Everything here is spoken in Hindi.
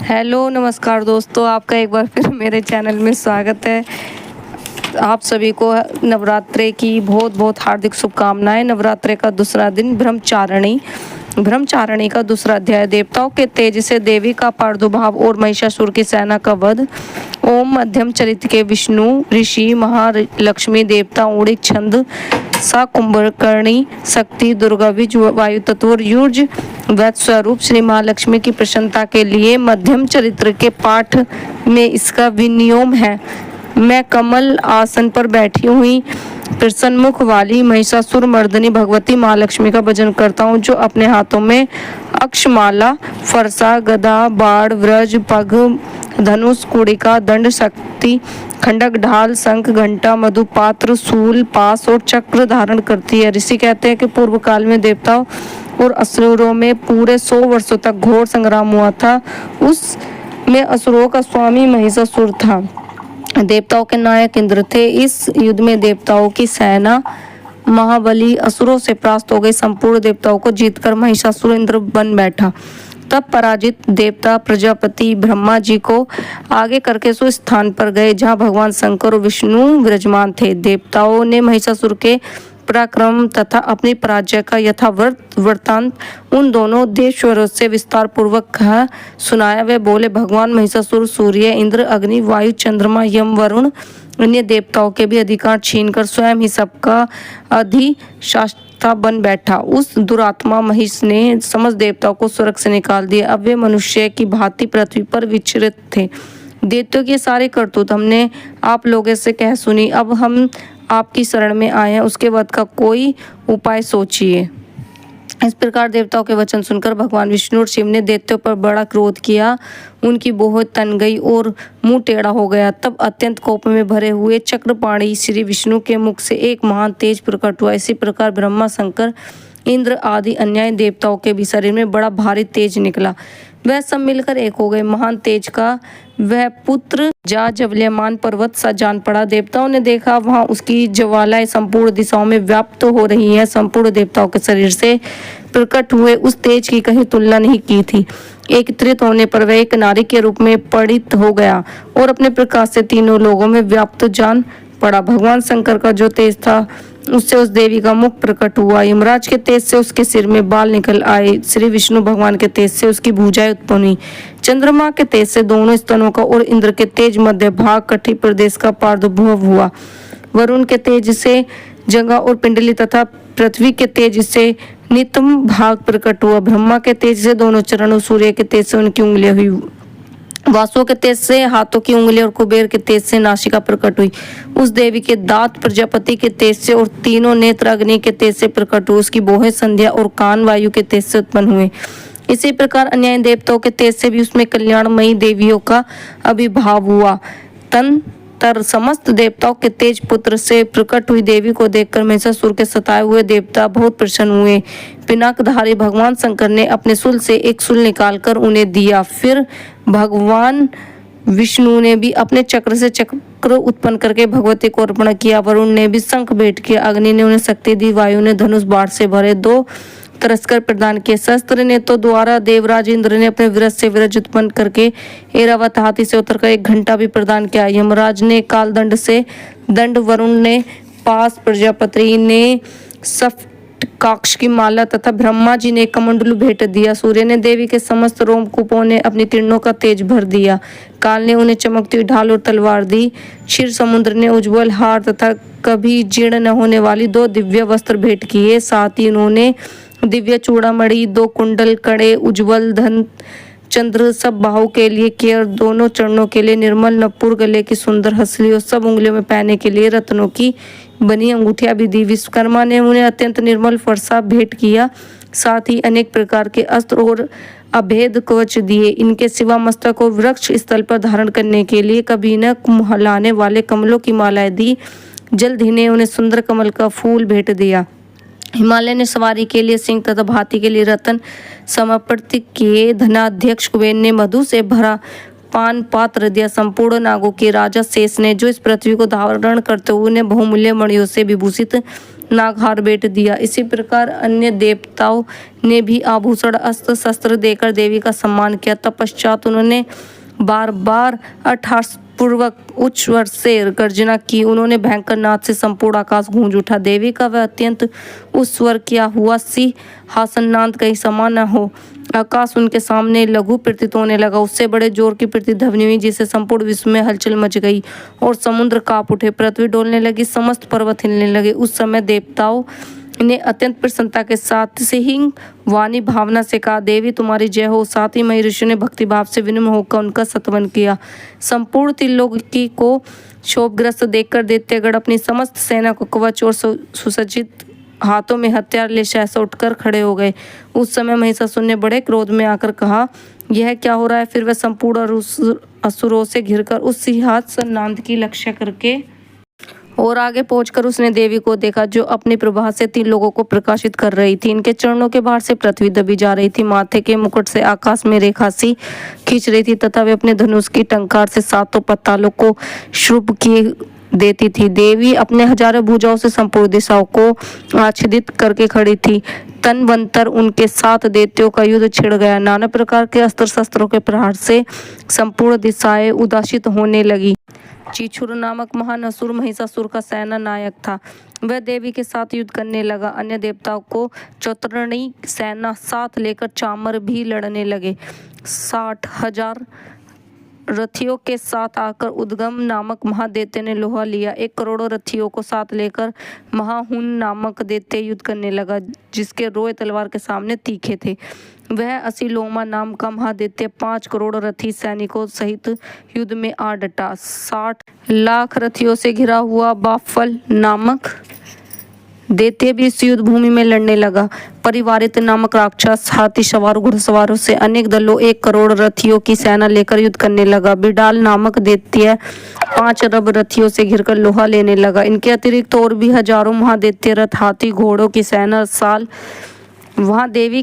हेलो नमस्कार दोस्तों, आपका एक बार फिर मेरे चैनल में स्वागत है। आप सभी को नवरात्रे की बहुत बहुत हार्दिक शुभकामनाएं। नवरात्रे का दूसरा दिन ब्रह्मचारिणी का दूसरा अध्याय, देवताओं के तेज से देवी का प्रादुर्भाव और महिषासुर की सेना का वध। ओम मध्यम चरित्र के विष्णु ऋषि महालक्ष्मी देवता ऊणिक छंद सा कुंभकर्णी शक्ति दुर्गा बीज वायु तत्व युज वैद स्वरूप श्री महालक्ष्मी की प्रसन्नता के लिए मध्यम चरित्र के पाठ में इसका विनियम है। मैं कमल आसन पर बैठी हुई प्रसन्न मुख वाली महिषासुर मर्दिनी भगवती महालक्ष्मी का भजन करता हूँ, जो अपने हाथों में अक्षमाला, फरसा, गदा, बाण, व्रज, पग, धनुष, कुड़िका, दंड, शक्ति, खंडक, ढाल, शंख, घंटा, मधुपात्र, शूल, पास और चक्र धारण करती है। ऋषि कहते हैं कि पूर्व काल में देवताओं और असुरों में पूरे 100 वर्षों तक घोर संग्राम हुआ था। उस में असुरों का स्वामी महिषासुर था, देवताओं के नायक इंद्र थे। इस युद्ध में देवताओं की सेना महाबली असुरों से परास्त हो गई। संपूर्ण देवताओं को जीतकर महिषासुर इंद्र बन बैठा। तब पराजित देवता प्रजापति ब्रह्मा जी को आगे करके उस स्थान पर गए जहां भगवान शंकर और विष्णु विराजमान थे। देवताओं ने महिषासुर के पराक्रम तथा अपनी पराजय का यथावत वृत्तांत उन दोनों देवश्वरों से विस्तार पूर्वक सुनाया। वे बोले, भगवान महिषासुर सूर्य, इंद्र, अग्नि, वायु, चंद्रमा, यम, वरुण अन्य देवताओं के भी अधिकार छीनकर स्वयं ही सबका अधिष्ठाता बन बैठा। उस दुरात्मा महिष ने समस्त देवताओं को स्वर्ग से निकाल दिया। अब वे मनुष्य की भांति पृथ्वी पर विचरित थे। देवताओं के सारे करतूत हमने आप लोगों से कह सुनी। अब हम आपकी शरण में आए हैं, उसके वध का कोई उपाय सोचिए। इस प्रकार देवताओं के वचन सुनकर भगवान विष्णु और शिव ने देवताओं पर बड़ा क्रोध किया। उनकी बहुत तन गई और मुंह टेढ़ा हो गया। तब अत्यंत कोप में भरे हुए चक्रपाणी श्री विष्णु के मुख से एक महान तेज प्रकट हुआ। इसी प्रकार ब्रह्मा, शंकर, इंद्र आदि अन्य देवताओं के भी शरीर में बड़ा भारी तेज निकला। वह सब मिलकर एक हो गए। महान तेज का वह पुत्र जाज्वल्यमान पर्वत सा जान पड़ा। देवताओं ने देखा, वहां उसकी ज्वालाएं संपूर्ण दिशाओं में व्याप्त हो रही हैं। संपूर्ण देवताओं के शरीर से प्रकट हुए उस तेज की कहीं तुलना नहीं की थी। एकत्रित होने पर वह एक नारी के रूप में परिणित हो गया और अपने प्रकाश से तीनों लोगों में व्याप्त जान पड़ा। भगवान शंकर का जो तेज था उससे उस देवी का मुख प्रकट हुआ। यमराज के तेज से उसके सिर में बाल निकल आए। श्री विष्णु भगवान के तेज से उसकी भुजाएं उत्पन्न हुई। चंद्रमा के तेज से दोनों स्तनों का और इंद्र के तेज मध्य भाग कटी प्रदेश का प्रादुर्भाव हुआ। वरुण के तेज से जंगा और पिंडली तथा पृथ्वी के तेज से नितम भाग प्रकट हुआ। ब्रह्मा के तेज से दोनों चरणों, सूर्य के तेज से उनकी उंगलियां हुई, वासुओं के तेज से हाथों की उंगलियां और कुबेर के तेज से नासिका प्रकट हुई। उस देवी के दांत प्रजापति के तेज से और तीनों नेत्र अग्नि के तेज से प्रकट हुए। उसकी भौहें संध्या और कान वायु के तेज से उत्पन्न हुए। इसी प्रकार अन्य देवताओं के तेज से भी उसमें कल्याणमयी देवियों का आविर्भाव हुआ। तन तर समस्त देवताओं के तेज पुत्र से प्रकट हुई देवी को देखकर महिषासुर के सताए हुए देवता बहुत प्रसन्न हुए। पिनाकधारी भगवान शंकर ने अपने शूल से एक शूल निकालकर उन्हें दिया। फिर भगवान विष्णु ने भी अपने चक्र से चक्र उत्पन्न करके भगवती को अर्पण किया। वरुण ने भी शंख भेंट किया। अग्नि ने उन्हें शक्ति दी। वायु ने धनुष बाण से भरे 2 तरस्कर प्रदान किए। शस्त्र ने तो द्वारा देवराज इंद्र ने अपने विरज से विरज उत्पन्न करके ऐरावत हाथी से उतरकर 1 घंटा भी प्रदान किया। यमराज ने कालदंड से दंड, वरुण ने पास, प्रजापति ने सफ्टकाक्ष की माला तथा ब्रह्मा जी ने कमंडलू भेंट दिया। सूर्य ने देवी के समस्त रोमकूपों ने अपनी किरणों का तेज भर दिया। काल ने उन्हें चमकती हुई ढाल और तलवार दी। क्षीर समुद्र ने उज्ज्वल हार तथा कभी जीर्ण न होने वाली 2 दिव्य वस्त्र भेंट किए। साथ ही उन्होंने दिव्य चूड़ामणि, 2 कुंडल, कड़े, उज्ज्वल धन चंद्र, सब बाहु के लिए केयर, दोनों चरणों के लिए निर्मल नपुर, गले की सुंदर हंसली और सब उंगलियों में पहनने के लिए रत्नों की बनी अंगूठियां भी दी। विश्वकर्मा ने उन्हें अत्यंत निर्मल फरसा भेंट किया। साथ ही अनेक प्रकार के अस्त्र और अभेद कवच दिए। इनके सिवा मस्तक को वृक्ष स्थल पर धारण करने के लिए कभी न कुम्हलाने वाले कमलों की मालाएं दी। जल्द ही ने उन्हें सुंदर कमल का फूल भेंट दिया। हिमालय ने सवारी के लिए सिंह तथा हाथी के लिए रतन समर्पित किए। धनाध्यक्ष कुबेर ने मधु से भरा पान पात्र दिया। संपूर्ण नागों के राजा शेष ने, जो इस पृथ्वी को धारण करते हुए उन्हें बहुमूल्य मणियों से विभूषित नागहार बेट दिया। इसी प्रकार अन्य देवताओं ने भी आभूषण अस्त्र शस्त्र देकर देवी का सम्मान किया। तत्पश्चात उन्होंने बार बार अट्टहास पूर्वक उच्च स्वर से गर्जना की। उन्होंने भयंकर नाद से संपूर्ण आकाश गूंज उठा। देवी का वह अत्यंत उच्च स्वर किया हुआ सिंहासनाद कहीं समा न हो। आकाश उनके सामने लघु प्रतीत होने लगा। उससे बड़े जोर की प्रतिध्वनि हुई जिससे संपूर्ण विश्व में हलचल मच गई और समुद्र कांप उठे, पृथ्वी डोलने लगी, समस्त पर्वत हिलने लगे। उस समय देवताओं ने अत्यंत प्रसन्नता के साथ सिंह वाणी भावना से कहा, देवी तुम्हारी जय हो। साथ ही महर्षि ने भक्ति भाव से विनम्र होकर उनका स्तवन किया। संपूर्ण त्रिलोकी को क्षोभग्रस्त देखकर दैत्यगण अपनी समस्त सेना को कवच और सुसज्जित हाथों में हथियार ले सहसा उठकर खड़े हो गए। उस समय महिषासुर ने बड़े क्रोध में आकर कहा, यह क्या हो रहा है? फिर वह संपूर्ण असुरों से घिरकर उस सिंहासनाद की रक्षा करके और आगे पहुंचकर उसने देवी को देखा जो अपनी प्रभा से 3 लोगों को प्रकाशित कर रही थी। इनके चरणों के बाहर से पृथ्वी दबी जा रही थी, माथे के मुकुट से आकाश में रेखा सी खींच रही थी तथा वे अपने धनुष की टंकार से 7 पतालों को शुभ किए देती थी। देवी अपने हजारों भुजाओं से संपूर्ण दिशाओं को आच्छादित करके खड़ी थी। तन्वंतर उनके 7 दैत्यों का युद्ध छिड़ गया। नाना प्रकार के अस्त्र शस्त्रों के प्रहार से संपूर्ण दिशाएं उदासित होने लगी। चीछुर नामक महान असुर महिषासुर का सेना नायक था। वह देवी के साथ युद्ध करने लगा। अन्य देवताओं को चौतरणी सेना साथ लेकर चामर भी लड़ने लगे। 60,000 रथियों के साथ आकर उद्गम नामक महादैत्य ने लोहा लिया। 1 करोड़ रथियों को साथ लेकर महाहुन नामक दैत्य युद्ध करने लगा जिसके रोए तलवार के सामने तीखे थे। वह असीलोमा नाम का महादैत्य 5 करोड़ रथी सैनिकों सहित युद्ध में आ डटा। 60 लाख रथियों से घिरा हुआ बाफल नामक दैत्य भी इस युद्ध भूमि में लड़ने लगा। परिवारित नामक राक्षस हाथी सवार घुड़सवारों से अनेक दलों 1 करोड़ रथियों की सेना लेकर युद्ध करने लगा। बिडाल नामक दैत्य 5 अरब रथियों से घिरकर लोहा लेने लगा। इनके अतिरिक्त और भी हजारों महादैत्य रथ, हाथी, घोड़ों की सेना साल वहां देवी